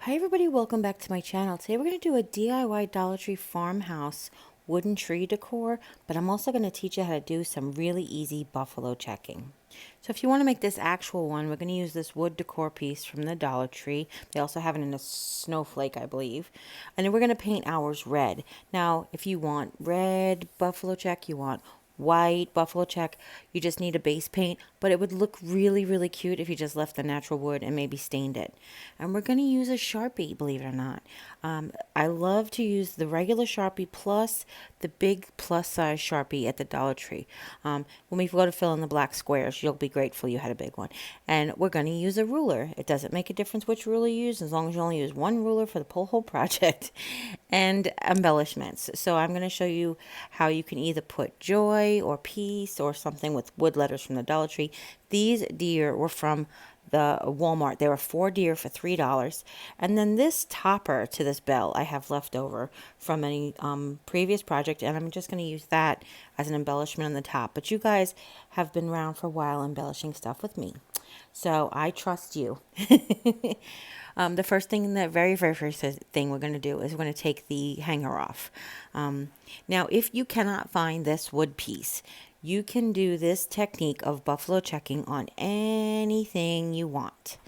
Hi everybody, welcome back to my channel. Today we're going to do a DIY Dollar Tree farmhouse wooden tree decor, but I'm also going to teach you how to do some really easy buffalo checking. So if you want to make this actual one, we're going to use this wood decor piece from the Dollar Tree. They also have it in a snowflake, I believe. And then we're going to paint ours red. Now, if you want red buffalo check, you want white buffalo check, you just need a base paint, but it would look really cute if you just left the natural wood and maybe stained it. And we're going to use a Sharpie, believe it or not. I love to use the regular Sharpie plus the big plus size Sharpie at the Dollar Tree. When we go to fill in the black squares, you'll be grateful you had a big one. And we're going to use a ruler. It doesn't make a difference which ruler you use, as long as you only use one ruler for the whole project. And embellishments. So I'm going to show you how you can either put joy or peace or something with wood letters from the Dollar Tree. These deer were from the Walmart. There were 4 deer for $3. And then this topper to this bell I have left over from any previous project, and I'm just going to use that as an embellishment on the top. But you guys have been around for a while embellishing stuff with me, so I trust you. The first thing, the very first thing we're going to do is we're going to take the hanger off. Now, if you cannot find this wood piece, you can do this technique of buffalo checking on anything you want.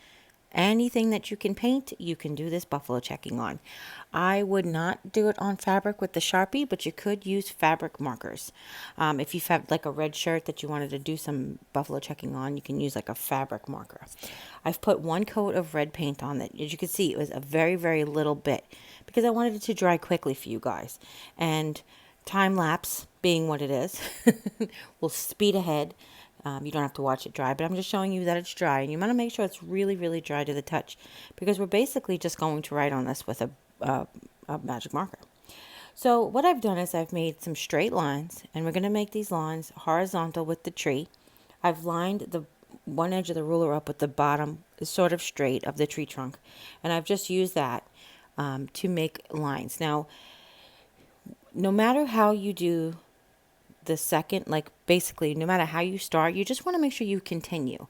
Anything that you can paint, you can do this buffalo checking on. I would not do it on fabric with the Sharpie, but you could use fabric markers. If you have like a red shirt that you wanted to do some buffalo checking on, you can use like a fabric marker. I've put 1 coat of red paint on it. As you can see, it was a very little bit because I wanted it to dry quickly for you guys. And time lapse being what it is, we'll speed ahead. You don't have to watch it dry, but I'm just showing you that it's dry. And you want to make sure it's really dry to the touch, because we're basically just going to write on this with a magic marker. So what I've done is I've made some straight lines, and we're going to make these lines horizontal with the tree. I've lined the one edge of the ruler up with the bottom sort of straight of the tree trunk, and I've just used that to make lines. Now, no matter how you do the second, like basically no matter how you start, you just want to make sure you continue.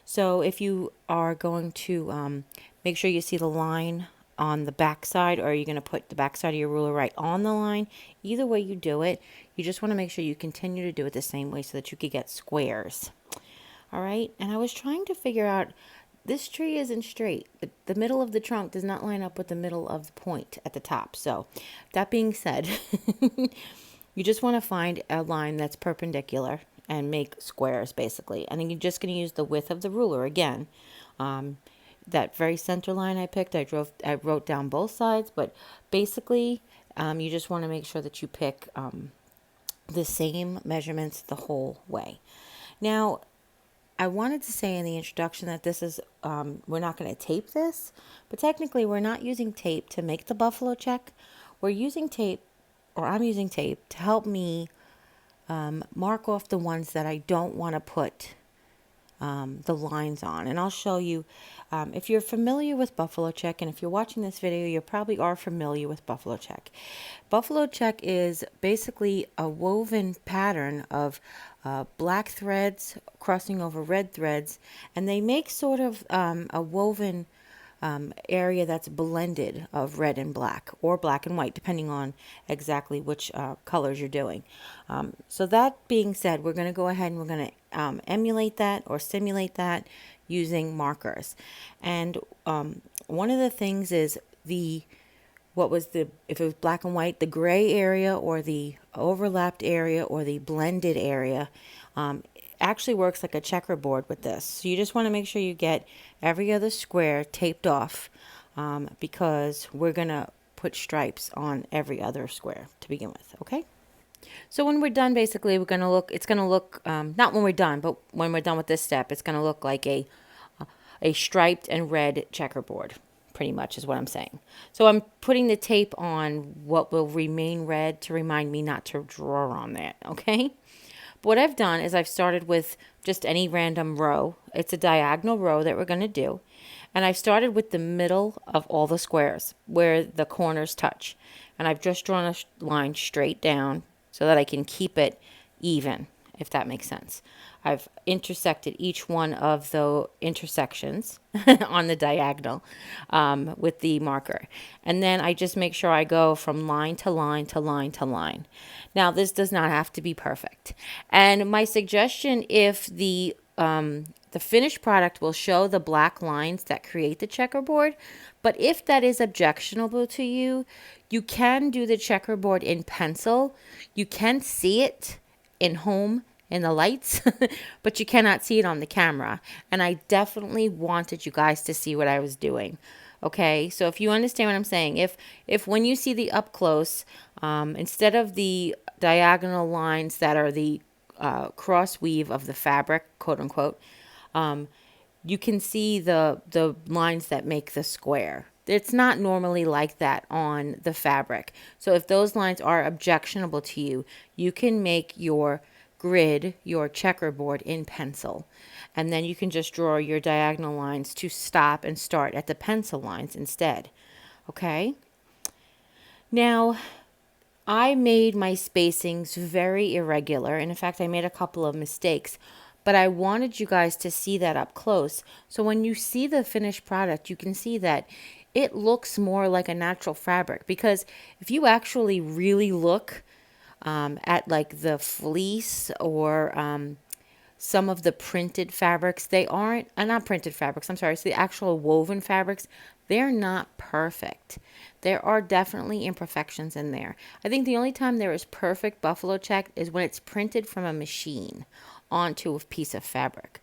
So if you are going to make sure you see the line on the back side, or you're going to put the back side of your ruler right on the line, either way you do it, you just want to make sure you continue to do it the same way so that you could get squares. All right, and I was trying to figure out, this tree isn't straight. The middle of the trunk does not line up with the middle of the point at the top. So that being said, you just want to find a line that's perpendicular and make squares basically. And then you're just going to use the width of the ruler again. That very center line I picked, I wrote down both sides, but basically you just want to make sure that you pick the same measurements the whole way. Now, I wanted to say in the introduction that this is, we're not going to tape this, but technically we're not using tape to make the buffalo check. We're using tape, or I'm using tape to help me mark off the ones that I don't want to put the lines on. And I'll show you, if you're familiar with buffalo check, and if you're watching this video, you probably are familiar with buffalo check. Buffalo check is basically a woven pattern of black threads crossing over red threads, and they make sort of a woven area that's blended of red and black, or black and white, depending on exactly which colors you're doing. So that being said, we're going to go ahead and we're going to emulate that or simulate that using markers. And one of the things is if it was black and white, the gray area or the overlapped area or the blended area actually works like a checkerboard with this. So you just want to make sure you get every other square taped off, because we're going to put stripes on every other square to begin with, okay? So when we're done, basically, it's going to look, not when we're done, but when we're done with this step, it's going to look like a striped and red checkerboard, pretty much is what I'm saying. So I'm putting the tape on what will remain red to remind me not to draw on that, okay? But what I've done is I've started with just any random row. It's a diagonal row that we're going to do. And I've started with the middle of all the squares where the corners touch. And I've just drawn a line straight down so that I can keep it even if that makes sense. I've intersected each one of the intersections on the diagonal with the marker. And then I just make sure I go from line to line to line to line. Now, this does not have to be perfect. And my suggestion, if the finished product will show the black lines that create the checkerboard, but if that is objectionable to you, you can do the checkerboard in pencil. You can see it in home in the lights, but you cannot see it on the camera. And I definitely wanted you guys to see what I was doing. Okay, so if you understand what I'm saying, if when you see the up close, instead of the diagonal lines that are the cross weave of the fabric, quote unquote, you can see the lines that make the square. It's not normally like that on the fabric. So if those lines are objectionable to you, you can make your grid, your checkerboard in pencil. And then you can just draw your diagonal lines to stop and start at the pencil lines instead. Okay? Now, I made my spacings very irregular. And in fact, I made a couple of mistakes. But I wanted you guys to see that up close. So when you see the finished product, you can see that it looks more like a natural fabric. Because if you actually really look at like the fleece or some of the printed fabrics, they aren't, not printed fabrics, I'm sorry, it's the actual woven fabrics, they're not perfect. There are definitely imperfections in there. I think the only time there is perfect buffalo check is when it's printed from a machine onto a piece of fabric.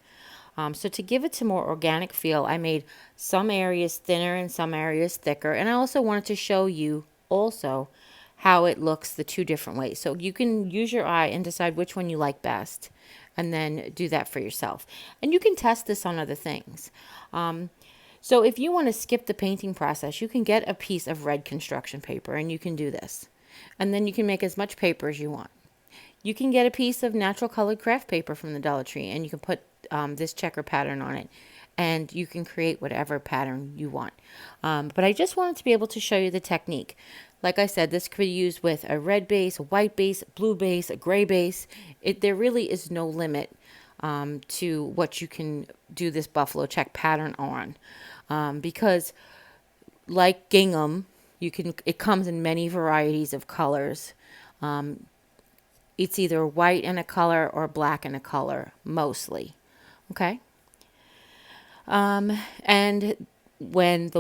So to give it a more organic feel, I made some areas thinner and some areas thicker. And I also wanted to show you also how it looks the two different ways. So you can use your eye and decide which one you like best and then do that for yourself. And you can test this on other things. So if you want to skip the painting process, you can get a piece of red construction paper and you can do this. And then you can make as much paper as you want. You can get a piece of natural colored craft paper from the Dollar Tree and you can put this checker pattern on it. And you can create whatever pattern you want. But I just wanted to be able to show you the technique. Like I said, this could be used with a red base, a white base, a blue base, a gray base. There really is no limit to what you can do this buffalo check pattern on. Because like gingham, it comes in many varieties of colors. It's either white in a color or black in a color, mostly. Okay? And when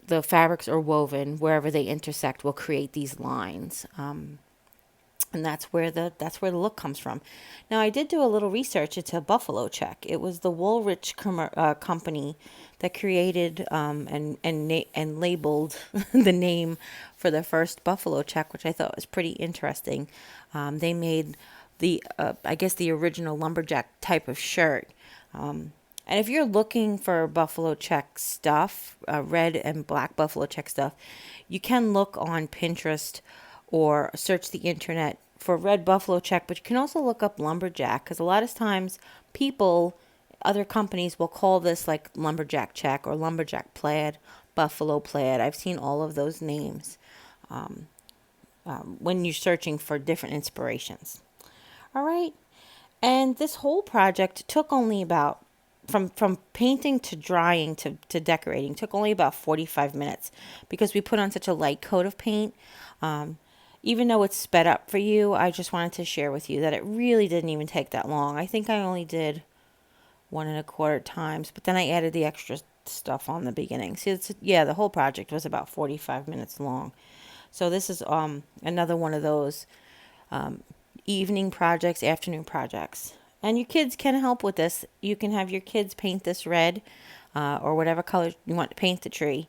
the fabrics are woven, wherever they intersect will create these lines. And that's where the look comes from. Now, I did do a little research into buffalo check. It was the Woolrich company that created and labeled the name for the first buffalo check, which I thought was pretty interesting. They made I guess the original lumberjack type of shirt. And if you're looking for buffalo check stuff, red and black buffalo check stuff, you can look on Pinterest or search the internet for red buffalo check, but you can also look up lumberjack because a lot of times other companies will call this like lumberjack check or lumberjack plaid, buffalo plaid. I've seen all of those names when you're searching for different inspirations. All right. And this whole project took only about from painting to drying to decorating took only about 45 minutes because we put on such a light coat of paint. Even though it's sped up for you, I just wanted to share with you that it really didn't even take that long. I think I only did 1.25 times, but then I added the extra stuff on the beginning. See, the whole project was about 45 minutes long. So this is another one of those evening projects, afternoon projects. And your kids can help with this. You can have your kids paint this red or whatever color you want to paint the tree,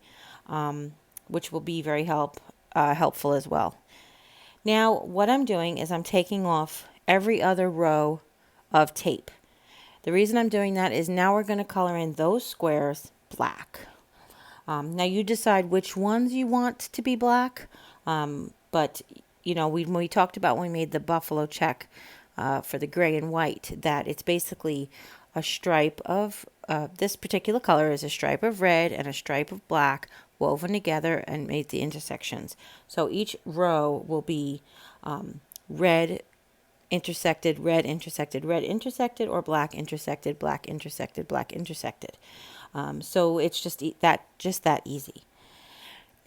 which will be very helpful as well. Now, what I'm doing is I'm taking off every other row of tape. The reason I'm doing that is now we're going to color in those squares black. Now, you decide which ones you want to be black, but when we talked about when we made the buffalo check for the gray and white, that it's basically a stripe of this particular color is a stripe of red and a stripe of black woven together and made the intersections. So each row will be red intersected, red intersected, red intersected, or black intersected, black intersected, black intersected. So it's just that easy.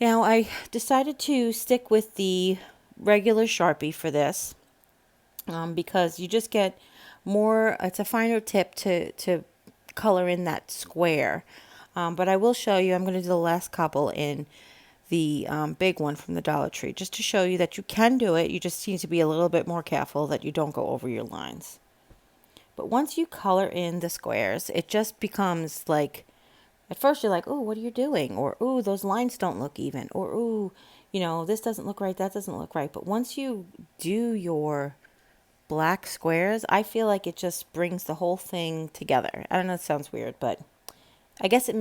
Now I decided to stick with the regular Sharpie for this, because you just get more, it's a finer tip to color in that square. But I will show you, I'm going to do the last couple in the big one from the Dollar Tree, just to show you that you can do it. You just need to be a little bit more careful that you don't go over your lines. But once you color in the squares, it just becomes like, at first you're like, oh, what are you doing? Or, oh, those lines don't look even. Or, oh, this doesn't look right, that doesn't look right. But once you do your black squares, I feel like it just brings the whole thing together. I don't know, it sounds weird, but I guess it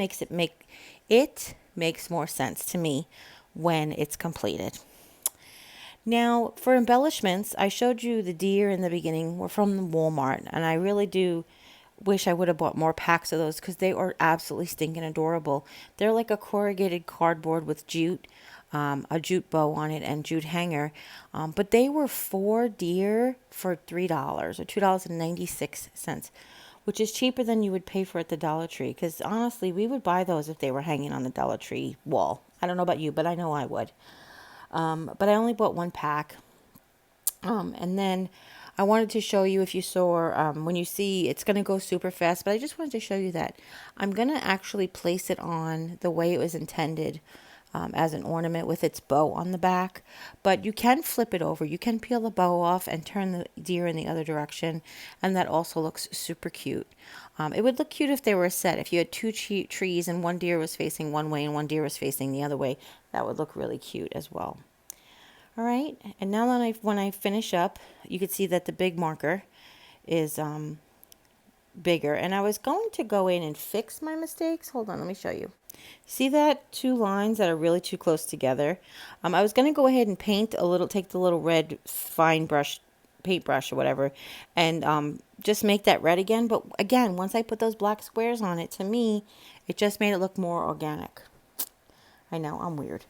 makes more sense to me when it's completed. Now, for embellishments, I showed you the deer in the beginning were from Walmart, and I really do wish I would have bought more packs of those because they are absolutely stinking adorable. They're like a corrugated cardboard with jute, a jute bow on it and jute hanger. But they were 4 deer for $3 or $2.96, which is cheaper than you would pay for at the Dollar Tree. Because honestly, we would buy those if they were hanging on the Dollar Tree wall. I don't know about you, but I know I would. But I only bought 1 pack. And then I wanted to show you, if you saw, when you see, it's going to go super fast, but I just wanted to show you that I'm going to actually place it on the way it was intended, as an ornament with its bow on the back. But you can flip it over. You can peel the bow off and turn the deer in the other direction, and that also looks super cute. It would look cute if they were a set. If you had 2 trees and 1 deer was facing one way and 1 deer was facing the other way, that would look really cute as well. All right, and now that when I finish up, you can see that the big marker is bigger. And I was going to go in and fix my mistakes. Hold on, let me show you. See that 2 lines that are really too close together? I was going to go ahead and paint a little, take the little red fine brush, paintbrush or whatever, and just make that red again. But again, once I put those black squares on it, to me, it just made it look more organic. I know, I'm weird.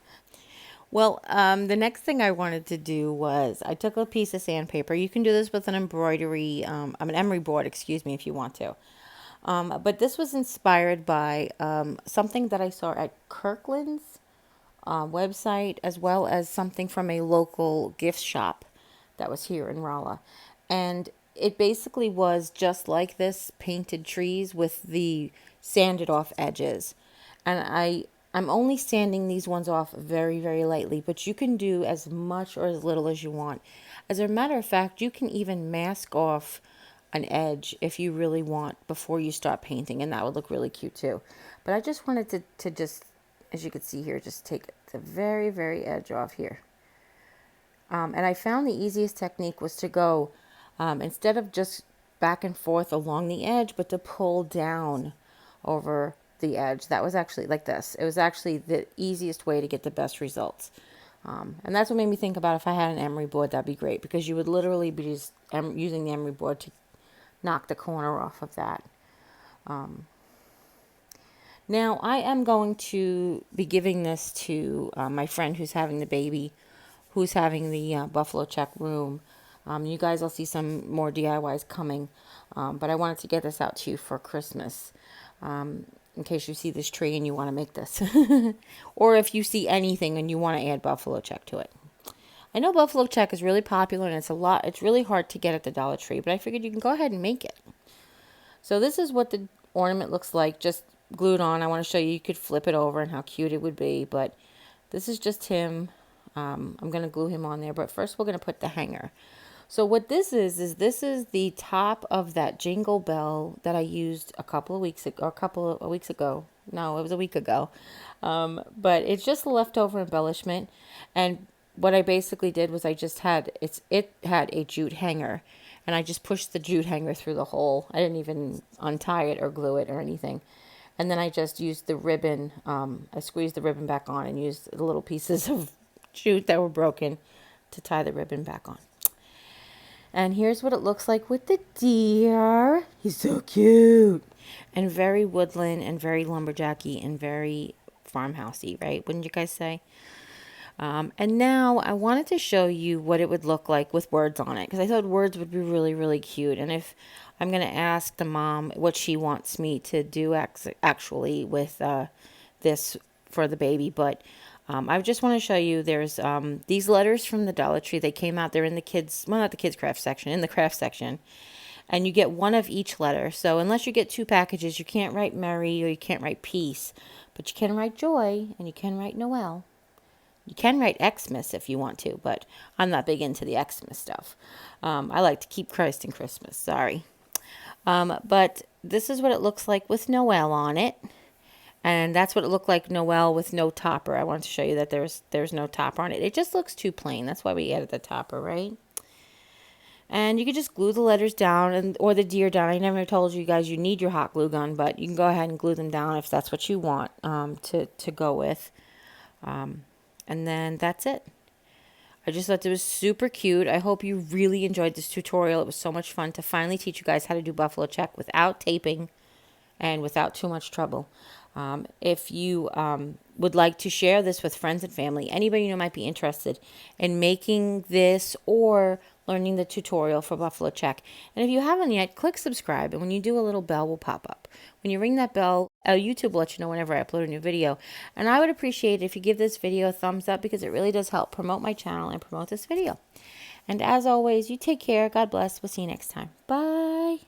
Well, the next thing I wanted to do was I took a piece of sandpaper. You can do this with an embroidery, an emery board, excuse me, if you want to. But this was inspired by something that I saw at Kirkland's website, as well as something from a local gift shop that was here in Rolla. And it basically was just like this, painted trees with the sanded off edges. And I'm only sanding these ones off very, very lightly, but you can do as much or as little as you want. As a matter of fact, you can even mask off an edge if you really want before you start painting, and that would look really cute too. But I just wanted to just, as you can see here, just take the very, very edge off here. And I found the easiest technique was to go, instead of just back and forth along the edge, but to pull down over the edge. That was actually like this. It was actually the easiest way to get the best results. And that's what made me think about, if I had an emery board, that'd be great, because you would literally be just using the emery board to knock the corner off of that. Now I am going to be giving this to my friend who's having the baby, who's having the buffalo check room. You guys will see some more DIYs coming, but I wanted to get this out to you for Christmas. In case you see this tree and you want to make this. Or if you see anything and you want to add buffalo check to it. I know buffalo check is really popular, and it's really hard to get at the Dollar Tree, but I figured you can go ahead and make it. So this is what the ornament looks like, just glued on. I want to show you could flip it over and how cute it would be, but this is just him. I'm going to glue him on there, but first we're going to put the hanger. So what this is this is the top of that jingle bell that I used a couple of weeks ago. No, it was a week ago. But it's just a leftover embellishment. And what I basically did was it had a jute hanger, and I just pushed the jute hanger through the hole. I didn't even untie it or glue it or anything. And then I just used the ribbon. I squeezed the ribbon back on and used the little pieces of jute that were broken to tie the ribbon back on. And here's what it looks like with the deer. He's so cute. And very woodland and very lumberjacky and very farmhousey, right? Wouldn't you guys say? And now I wanted to show you what it would look like with words on it, because I thought words would be really, really cute. And if I'm going to ask the mom what she wants me to do actually with this for the baby, but I just want to show you there's these letters from the Dollar Tree. They came out. They're in the kids, well, not the kids craft section, in the craft section. And you get one of each letter. So unless you get 2 packages, you can't write Merry or you can't write Peace, but you can write Joy and you can write Noel. You can write Xmas if you want to, but I'm not big into the Xmas stuff. I like to keep Christ in Christmas. Sorry. But this is what it looks like with Noel on it. And that's what it looked like, Noel with no topper. I wanted to show you that there's no topper on it. It just looks too plain. That's why we added the topper, right? And you can just glue the letters down or the deer down. I never told you guys you need your hot glue gun, but you can go ahead and glue them down if that's what you want to go with. And then that's it. I just thought it was super cute. I hope you really enjoyed this tutorial. It was so much fun to finally teach you guys how to do buffalo check without taping and without too much trouble. If you would like to share this with friends and family, anybody you know might be interested in making this or learning the tutorial for buffalo check. And if you haven't yet, click subscribe, and when you do, a little bell will pop up. When you ring that bell, YouTube will let you know whenever I upload a new video. And I would appreciate it if you give this video a thumbs up, because it really does help promote my channel and promote this video. And as always, you take care. God bless. We'll see you next time. Bye.